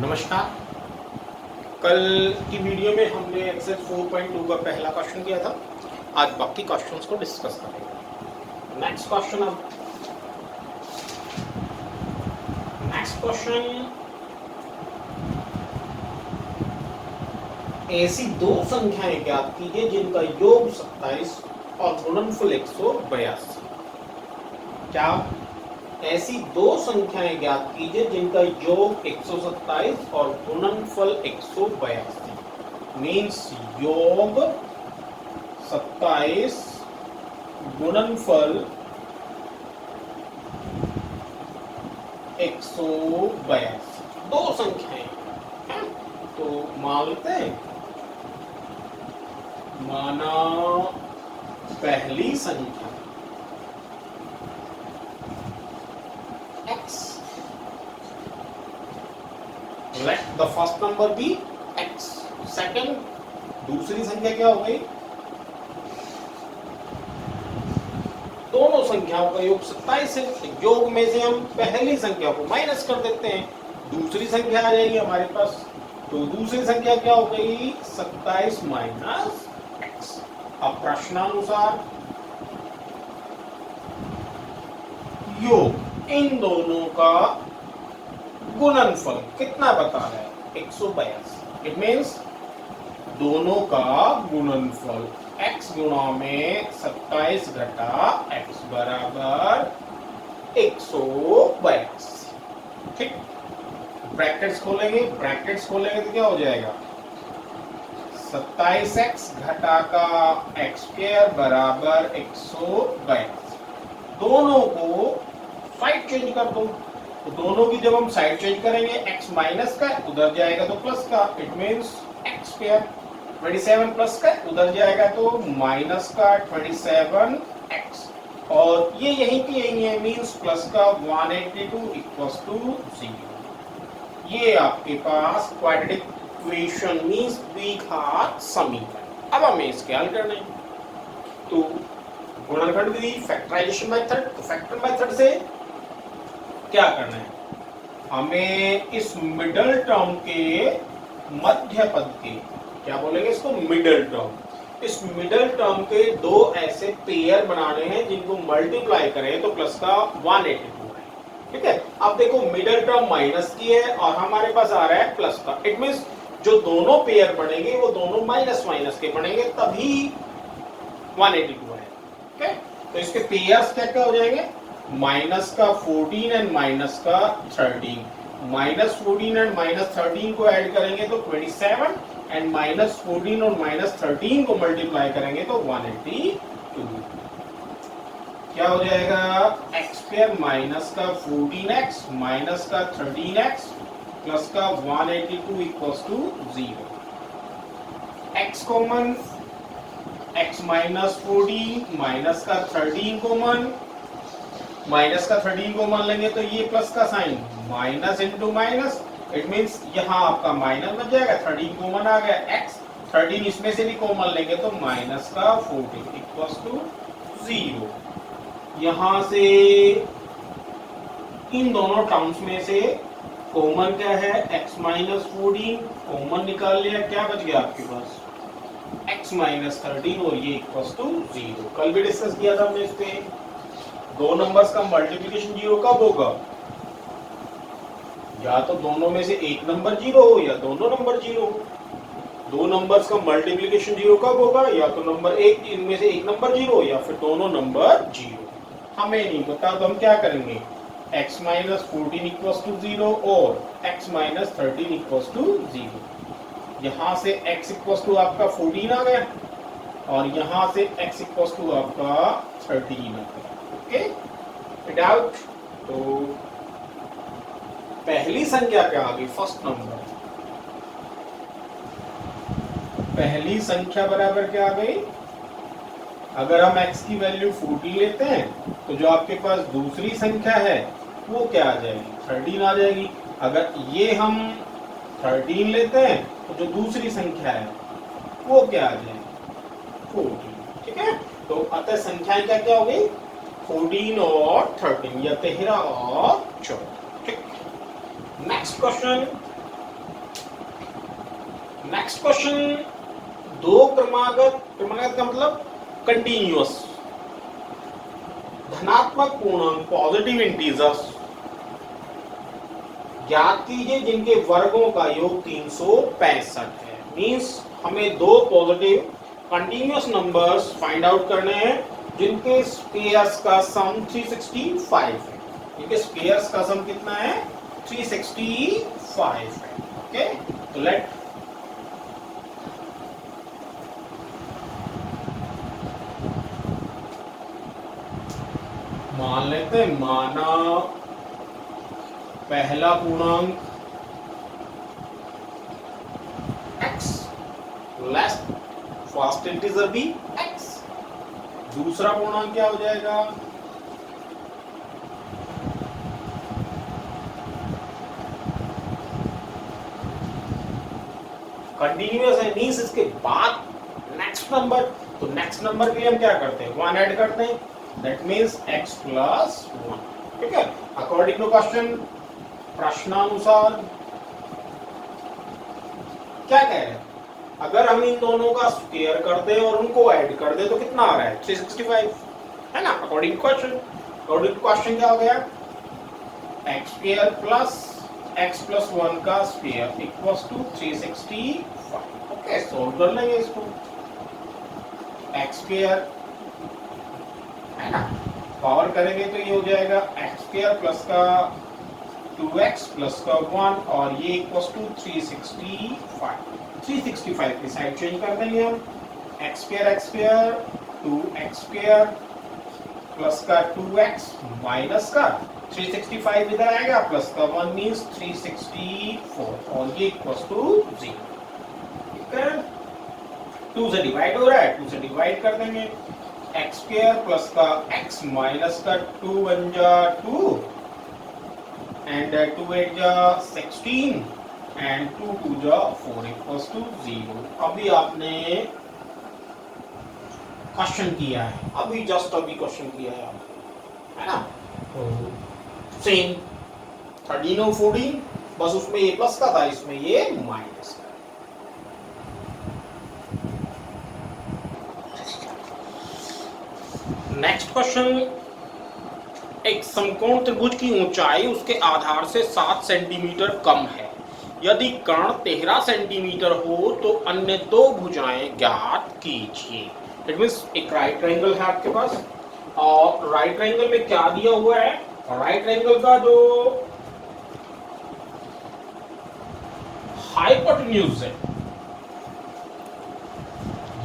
नमस्कार। कल की वीडियो में हमने एक्सरसाइज 4.2 का पहला क्वेश्चन किया था। आज बाकी क्वेश्चंस को डिस्कस करेंगे। नेक्स्ट क्वेश्चन, ऐसी दो संख्याएं ज्ञात कीजिए जिनका योग 27 और गुणनफल 182। क्या ऐसी दो संख्याएं ज्ञात कीजिए जिनका योग 127 और गुणनफल 182। मीन्स योग 27 गुणनफल 182 दो संख्याएं हैं। तो मान लेते हैं, माना पहली संख्या x, let the first number be x. Second, दूसरी संख्या क्या हो गई? दोनों संख्याओं का योग 27 है। योग में से हम पहली संख्या को माइनस कर देते हैं, दूसरी संख्या आ जाएगी हमारे पास। तो दूसरी संख्या क्या हो गई? 27 माइनस x। अब प्रश्नानुसार योग इन दोनों का गुणनफल कितना बता रहा है? 182। इट मीन्स दोनों का गुणनफल x गुणा में 27 घटा x बराबर 182। ठीक, ब्रैकेट्स खोलेंगे तो क्या हो जाएगा? 27x घटा का x स्क्वायर बराबर 182। दोनों को साइड चेंज कर दो। तो दोनों की जब हम साइड चेंज करेंगे, x माइनस का उधर जाएगा तो प्लस का, it means x square. 27 plus का उधर जाएगा तो माइनस का 27x, और ये यहीं की यही है, मीन्स प्लस का 182 इक्वल्स टू 0। ये आपके पास क्वाड्रेटिक इक्वेशन मीन्स द्विघात समीकरण। अब हमें इसके हल करना है। तो गुणनखंड विधि, फैक्टराइजेशन मेथड। तो फैक्टर मेथड से क्या करना है? हमें इस मिडल टर्म के मध्य पद के, क्या बोलेंगे इसको? Middle term. इस मिडल टर्म के दो ऐसे पेयर बनाने हैं जिनको मल्टीप्लाई करें तो प्लस का 182 है। ठीक है, अब देखो मिडल टर्म माइनस की है और हमारे पास आ रहा है प्लस का। इट मीन्स जो दोनों पेयर बनेंगे वो दोनों माइनस माइनस के बनेंगे, तभी 182 है। okay? तो इसके पेयर्स क्या क्या हो जाएंगे? माइनस का 14 एंड माइनस का 13। माइनस 14 एंड माइनस 13 को ऐड करेंगे तो 27, एंड माइनस 14 और माइनस 13 को मल्टीप्लाई करेंगे तो 182। क्या हो जाएगा? एक्स स्क्वायर माइनस का 14x माइनस का 13x प्लस का 182 equals to 0। x common, x minus 14 minus का 13 कॉमन, माइनस का 13 कॉमन लेंगे तो ये प्लस का sign, minus into minus, it means यहाँ आपका माइनस बच जाएगा, 13 कॉमन आ गया, x 13 इसमें से भी कॉमन लेंगे तो माइनस का 14 इक्वल्स टू 0। यहाँ से इन दोनों टर्म्स में से कॉमन क्या है? x माइनस 14 कॉमन निकाल लिया, क्या बच गया आपके पास? x माइनस 13, और ये इक्वल्स टू 0। कल भी डिस्कस किया था हमने इस पे। दो नंबर्स का मल्टीप्लिकेशन 0 कब होगा? या तो दोनों में से एक नंबर 0 हो या दोनों नंबर 0 हो। दो नंबर्स का मल्टीप्लिकेशन 0 कब होगा? या तो नंबर एक, इनमें से एक नंबर 0 हो या फिर दोनों नंबर 0। हमें नहीं पता तो हम क्या करेंगे? x माइनस 14 इक्वल्स टू 0 और x माइनस 13 इक्वल्स टू 0। यहाँ से x इक्वल्स टू आपका 14 आ गया और यहाँ से x इक्वल्स टू आपका 13 आ गया। Okay, doubt? तो पहली संख्या क्या आ गई? First number. पहली संख्या बराबर क्या आ गई? अगर हम x की वैल्यू 14 लेते हैं तो जो आपके पास दूसरी संख्या है वो क्या आ जाएगी? 13 आ जाएगी। अगर ये हम 13 लेते हैं तो जो दूसरी संख्या है वो क्या आ जाएगी? 14। ठीक है, तो अतः संख्याएं क्या क्या हो गई? 14 और 13 या 13 और 14। ठीक, नेक्स्ट क्वेश्चन, नेक्स्ट क्वेश्चन, दो क्रमागत का मतलब कंटिन्यूअस धनात्मक पूर्णांक पॉजिटिव इंटीजर्स ज्ञात कीजिए जिनके वर्गों का योग 365 है। मींस हमें दो positive continuous numbers find out करने हैं जिनके स्क्वायर्स का सम 365 है। इनके स्क्वायर्स का सम कितना है? 365 है। ओके, तो लेट मान लेते हैं, माना पहला पूर्णांक x लेस फर्स्ट इंटीजर भी x, दूसरा पूर्णांक क्या हो जाएगा? कंटिन्यूअस है, मींस इसके बाद नेक्स्ट नंबर, तो नेक्स्ट नंबर के लिए हम क्या करते हैं? 1 ऐड करते हैं, दैट मींस x प्लस 1। ठीक है, अकॉर्डिंग टू क्वेश्चन, प्रश्नानुसार क्या कह रहे हैं? अगर हम इन दोनों का स्क्वायर कर दे और उनको ऐड कर दे तो कितना आ रहा है? 365 है ना, according to question. According to question क्या हो गया? x square plus x plus 1 का square equals to 365। Okay, solve कर लेंगे इसको। x स्क्वायर है ना, पावर करेंगे तो ये हो जाएगा x स्क्वायर प्लस का 2x प्लस का 1 और ये इक्वल्स टू 365 की साइड चेंज कर देंगे हम। x square 2x square plus का 2x माइनस का 365 इधर आएगा, प्लस का 1 मींस 364 और ये इक्वल्स टू 0। ठीक है, 2 से डिवाइड हो रहा है, 2 से डिवाइड कर देंगे। x स्क्वायर प्लस का x माइनस का 2 1 जा 2 and 2 8 जा 16 and 2 2 जा 4 equals to 0। अभी आपने क्वेश्चन किया है, अभी जस्ट अभी क्वेश्चन किया है आपने, है ना? तो सेम 13 और 14, बस उसमें ये प्लस का था, इसमें ये माइनस का। नेक्स्ट क्वेश्चन, एक समकोण त्रिभुज की ऊंचाई उसके आधार से 7 सेंटीमीटर कम है। यदि कर्ण 13 सेंटीमीटर हो तो अन्य दो भुजाएं ज्ञात कीजिए। इट मींस एक राइट ट्रायंगल है आपके पास और राइट ट्रायंगल में क्या दिया हुआ है? राइट ट्रायंगल का जो हाइपोटेन्यूज है,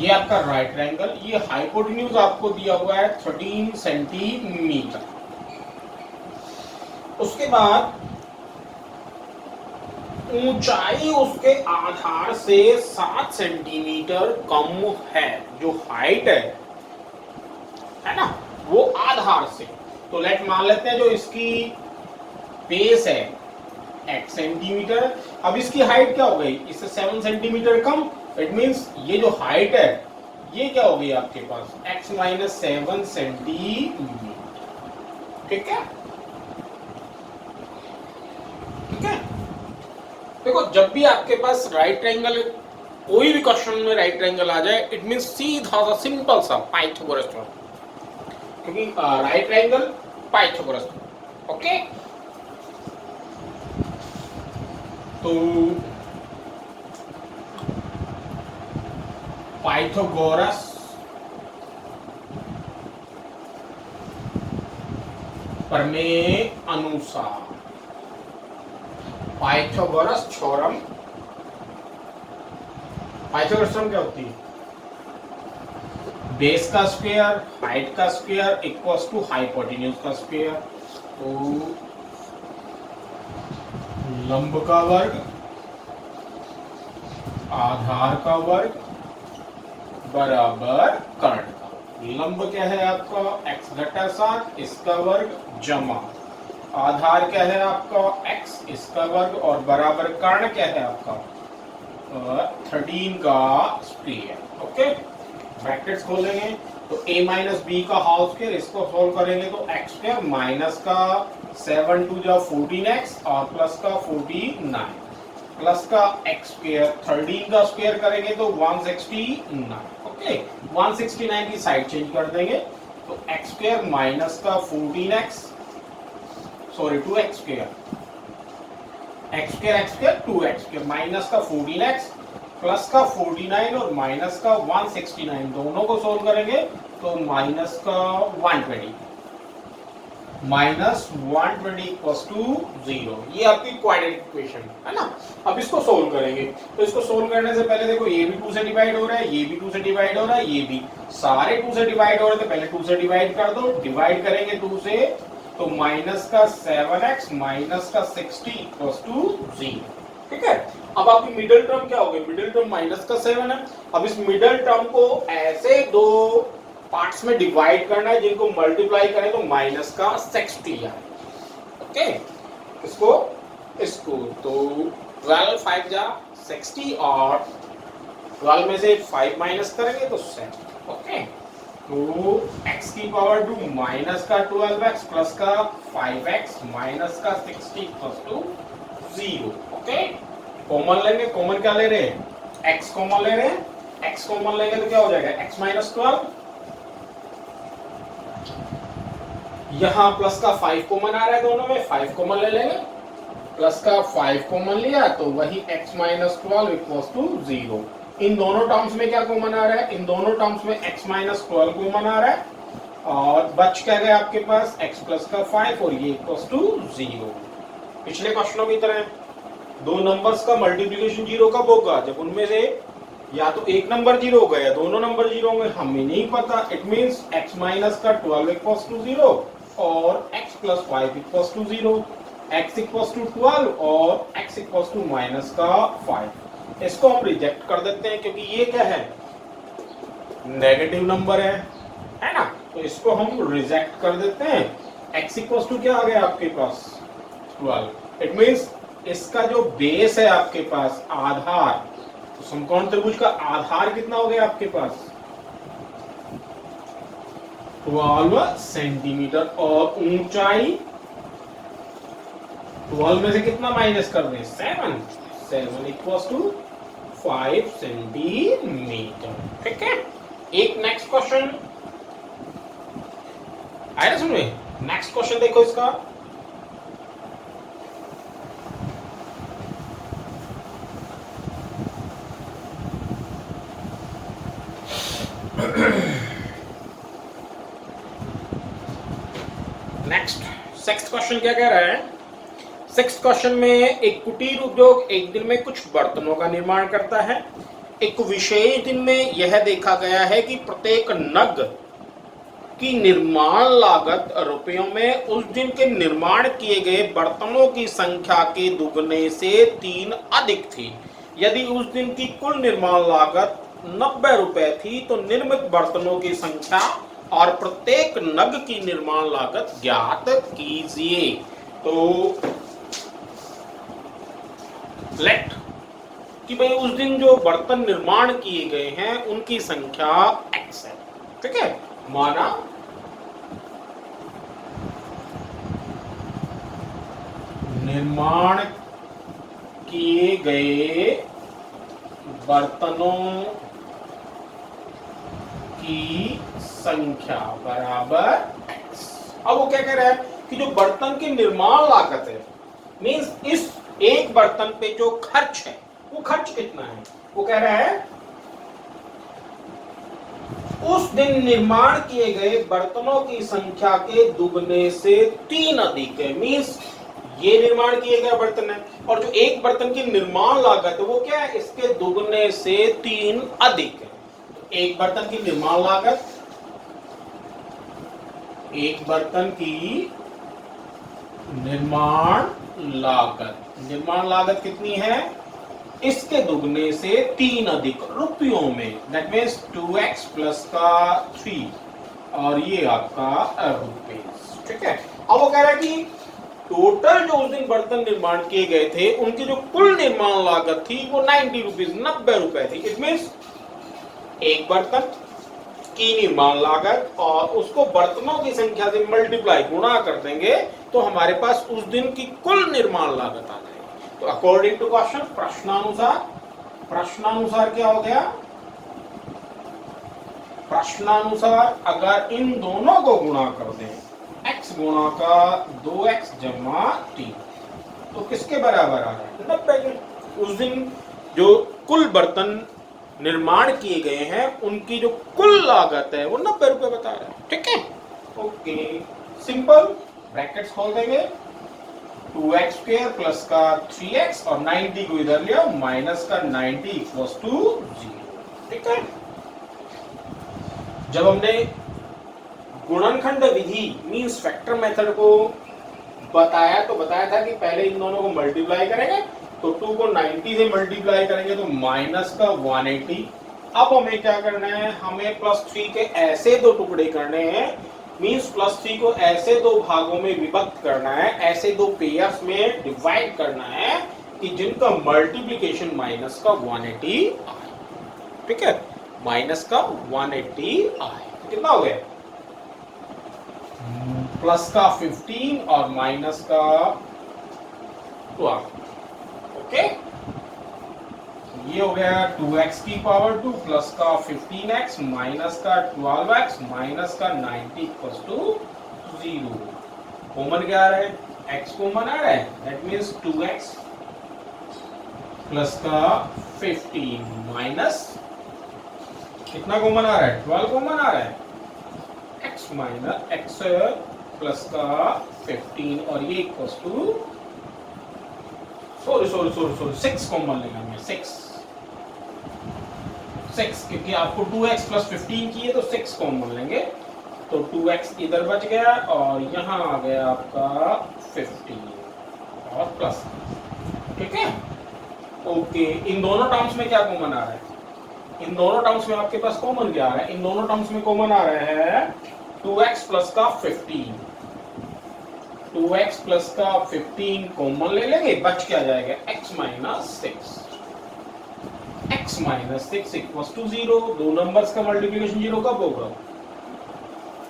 ये आपका राइट ट्रायंगल, ये हाइपोटेन्यूज आपको दिया हुआ है 13 सेंटीमीटर। उसके बाद ऊंचाई उसके आधार से 7 सेंटीमीटर कम है, जो हाइट है ना, वो आधार से। तो लेट मान लेते हैं जो इसकी बेस है x सेंटीमीटर, अब इसकी हाइट क्या हो गई? इससे 7 सेंटीमीटर कम। इट मींस ये जो हाइट है ये क्या हो गई आपके पास? x minus 7 centimetre. ठीक है, ठीक है। देखो, जब भी आपके पास राइट ट्रायंगल, कोई भी क्वेश्चन में राइट ट्रायंगल आ जाए, इट मींस सीधा सा सिंपल सा पाइथागोरस थ्योरम, क्योंकि राइट ट्रायंगल पाइथागोरस। ओके, तो पाइथागोरस प्रमेय अनुसार, पाइथागोरस थ्योरम, पाइथागोरस थ्योरम क्या होती है? बेस का स्क्वायर, हाइट का स्क्वायर इक्वल्स टू हाइपोटेन्यूज का स्क्वायर। तो लंब का वर्ग आधार का वर्ग बराबर कर्ण का। लंब क्या है आपका? x घटा 7 इसका वर्ग जमा आधार क्या है आपका? x इसका वर्ग और बराबर कर्ण क्या है आपका? 13 का स्क्वायर। ओके, ब्रैकेट्स खोलेंगे तो a माइनस बी का होल स्क्वायर, इसको सोल्व करेंगे तो x स्क्वायर माइनस का 7 2 जा 14x और प्लस का 49 प्लस का एक्स स्क्वायर, 13 का स्क्वायर करेंगे तो 169। ओके, 169 की साइड चेंज कर देंगे तो एक्स स्क्वायर माइनस का 14x, sorry 2x square, x square 2x minus का 14x प्लस का 49 और माइनस का 169, दोनों को सोल्व करेंगे तो माइनस का 120, माइनस 120 इक्वल्स टू 0। ये आपकी क्वाड्रेटिक इक्वेशन है ना। अब इसको सोल्व करेंगे तो इसको सोल्व करने से पहले देखो ये भी 2 से डिवाइड हो रहा है, ये भी 2 से डिवाइड हो रहा है, ये भी सारे 2 से डिवाइड हो रहे थे, पहले 2 से डिवाइड कर दो। डिवाइड करेंगे 2 से तो माइनस का 7x माइनस का 60 इक्वल्स टू 0। ठीक है, अब आपकी मिडिल टर्म क्या हो गई, मिडिल टर्म माइनस का 7 है। अब इस मिडिल टर्म को ऐसे दो पार्ट्स में डिवाइड करना है जिनको मल्टीप्लाई करें तो माइनस का 60 आए। ओके, इसको तो 12 5 जा 60 और 12 में से 5 माइनस करेंगे तो 7। ओके, तो x की पावर 2 माइनस का 12x प्लस का 5x माइनस का 60 इक्वल्स टू 0। ओके, कॉमन लेंगे, कॉमन क्या ले रहे हैं, x कॉमन ले रहे हैं, x कॉमन लेंगे तो क्या हो जाएगा x माइनस 12, यहां प्लस का 5 कॉमन आ रहा है, दोनों में 5 कॉमन ले लेंगे, प्लस का 5 कॉमन लिया तो वही x माइनस 12 इक्वल्स टू 0। इन दोनों टर्म्स में क्या कॉमन आ रहा है, इन दोनों टर्म्स में x माइनस 12 कॉमन आ रहा है और बच क्या गया आपके पास x प्लस का 5 और ये इक्वल्स टू 0। पिछले क्वेश्चनों की तरह दो नंबर्स का मल्टीप्लिकेशन 0 कब होगा, जब उनमें से या तो एक नंबर 0 होगा या दोनों नंबर 0 होंगे, हमें नहीं पता। इट मींस x माइनस का 12 इक्वल्स टू 0 और x plus 5 equals to 0, x equals to 12 और x इक्वल्स टू माइनस का 5। इसको हम रिजेक्ट कर देते हैं क्योंकि ये क्या है, नेगेटिव नंबर है ना, तो इसको हम रिजेक्ट कर देते हैं। x इक्वल्स टू क्या आ गया आपके पास 12। इट मींस इसका जो बेस है आपके पास आधार, तो समकोण त्रिभुज का आधार कितना हो गया आपके पास 12 सेंटीमीटर और ऊंचाई 12 में से कितना माइनस कर दें 7 इक्वल्स टू 5 सेंटीमीटर। ठीक है, एक नेक्स्ट क्वेश्चन आया सुन में, नेक्स्ट क्वेश्चन देखो इसका। नेक्स्ट सिक्स्थ क्वेश्चन क्या कह रहा है, सिक्स्थ क्वेश्चन में एक कुटीर उद्योग एक दिन में कुछ बर्तनों का निर्माण करता है। एक विशेष दिन में यह देखा गया है कि प्रत्येक नग की निर्माण लागत रुपयों में उस दिन के निर्माण किए गए बर्तनों की संख्या के दुगने से 3 अधिक थी। यदि उस दिन की कुल निर्माण लागत 90 रुपए थी तो निर्मित बर्तनों की संख्या और प्रत्येक नग की निर्माण लागत ज्ञात कीजिए। तो लेट कि भाई उस दिन जो बर्तन निर्माण किए गए हैं उनकी संख्या x है। ठीक है, माना निर्माण किए गए बर्तनों की संख्या बराबर x। अब वो क्या कह रहा है कि जो बर्तन की निर्माण लागत है, मींस इस एक बर्तन पे जो खर्च है वो खर्च कितना है, वो कह रहा है उस दिन निर्माण किए गए बर्तनों की संख्या के दुगने से 3 अधिक है। मींस ये निर्माण किए गए बर्तन है और जो एक बर्तन की निर्माण लागत है वो क्या है, इसके दुगने से 3 अधिक है। एक बर्तन की निर्माण लागत, एक बर्तन की निर्माण लागत कितनी है, इसके दुगने से 3 अधिक रुपयों में, दैट मीन्स 2x प्लस का 3 और ये आपका रुपीज। ठीक है, अब वो कह रहा है कि टोटल जो उस दिन बर्तन निर्माण किए गए थे उनकी जो कुल निर्माण लागत थी वो 90 रुपीज 90 रुपए थी। इट मीन्स एक बर्तन की निर्माण लागत और उसको बर्तनों की संख्या से मल्टीप्लाई गुणा कर देंगे तो हमारे पास उस दिन की कुल निर्माण लागत आ जाएगी। तो अकॉर्डिंग टू क्वेश्चन, प्रश्नानुसार क्या हो गया, प्रश्नानुसार अगर इन दोनों को गुणा कर दें, x गुणा का 2x जमा 3, तो किसके बराबर आ रहा है, 90। उस दिन जो कुल बर्तन निर्माण किए गए हैं उनकी जो कुल लागत है वो 90 रुपए बता रहा है। ठीक है, ओके, सिंपल, ब्रैकेट्स खोल देंगे, 2x² प्लस का 3x और 90 को इधर लिया, माइनस का 90 इक्वल्स टू 0। ठीक है, जब हमने गुणनखंड विधि मींस फैक्टर मेथड को बताया तो बताया था कि पहले इन दोनों को मल्टीप्लाई करेंगे, तो 2 को 90 से मल्टीप्लाई करेंगे तो माइनस का 180। अब हमें क्या करना है, हमें +3 के ऐसे दो टुकड़े करने हैं, मींस +3 को ऐसे दो भागों में विभक्त करना है, ऐसे दो पेयर्स में डिवाइड करना है कि जिनका मल्टीप्लिकेशन माइनस का 180 आए। ठीक है, माइनस का 180 आए, कितना हो गया, प्लस का 15 और माइनस का 12। ओके, ये हो गया 2x की पावर 2 प्लस का 15x माइनस का 12x माइनस का 90 इक्वल्स टू 0। कॉमन क्या आ रहा है, x कॉमन आ रहा है, दैट मींस 2x प्लस का 15 माइनस कितना कॉमन आ रहा है, 12 कॉमन आ रहा है, x माइनस x प्लस का 15 और ये इक्वल्स टू सॉरी 6 कॉमन लेंगे हमें, 6 क्योंकि आपको 2x प्लस 15 की है तो 6 कॉमन लेंगे, तो 2x इधर बच गया और यहाँ आ गया आपका 15 और प्लस। ठीक है, ओके, इन दोनों टर्म्स में क्या कॉमन आ रहा है, इन दोनों टर्म्स में आपके पास कॉमन क्या आ रहा है, इन दोनों टर्म्स में कॉमन आ रहा है 2x प्लस का 15, 2x प्लस का 15 कॉमन ले लेंगे, बच क्या जाएगा, x माइनस 6 इक्वल्स टू 0। दो नंबर्स का मल्टीप्लिकेशन 0 कब होगा,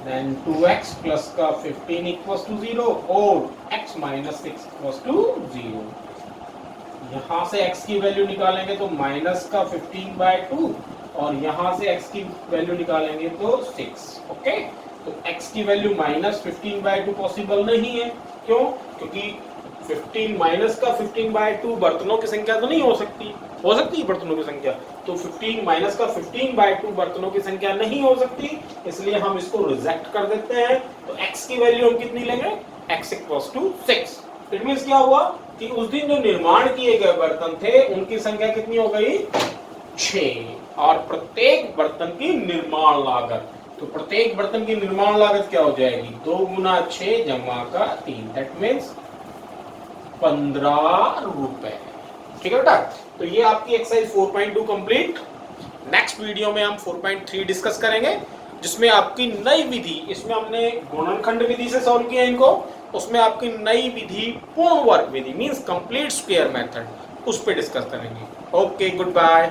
देन 2x प्लस का 15 इक्वल्स टू 0 और x माइनस 6 इक्वल्स टू 0। यहाँ से x की वैल्यू निकालेंगे तो माइनस का 15/2 और यहाँ से x की वैल्यू निकालेंगे तो 6। ओके, तो x की वैल्यू माइनस 15/2 पॉसिबल नहीं है, क्यों, क्योंकि 15 माइनस का 15/2 बर्तनों की संख्या तो नहीं हो सकती है बर्तनों की संख्या, तो 15 माइनस का 15/2 बर्तनों की संख्या नहीं हो सकती, इसलिए हम इसको रिजेक्ट कर देते हैं। तो x की वैल्यू हम कितनी लेंगे, x equals to 6। It means क्या हुआ कि उस दिन जो निर्माण किए गए बर्तन थे उनकी संख्या कितनी हो गई, 6, और प्रत्येक बर्तन की निर्माण लागत, तो प्रत्येक बर्तन की निर्माण लागत क्या हो जाएगी, 2 गुना 6 जमा का 3, दैट मीन्स 15 रुपए। ठीक है बेटा, तो ये आपकी एक्सरसाइज 4.2 कंप्लीट। नेक्स्ट वीडियो में हम 4.3 डिस्कस करेंगे, जिसमें आपकी नई विधि, इसमें हमने गुणनखंड विधि से सॉल्व किया इनको, उसमें आपकी नई विधि पूर्ण वर्ग विधि मींस कंप्लीट स्क्वायर मेथड, उस पर डिस्कस करेंगे। Okay, good bye.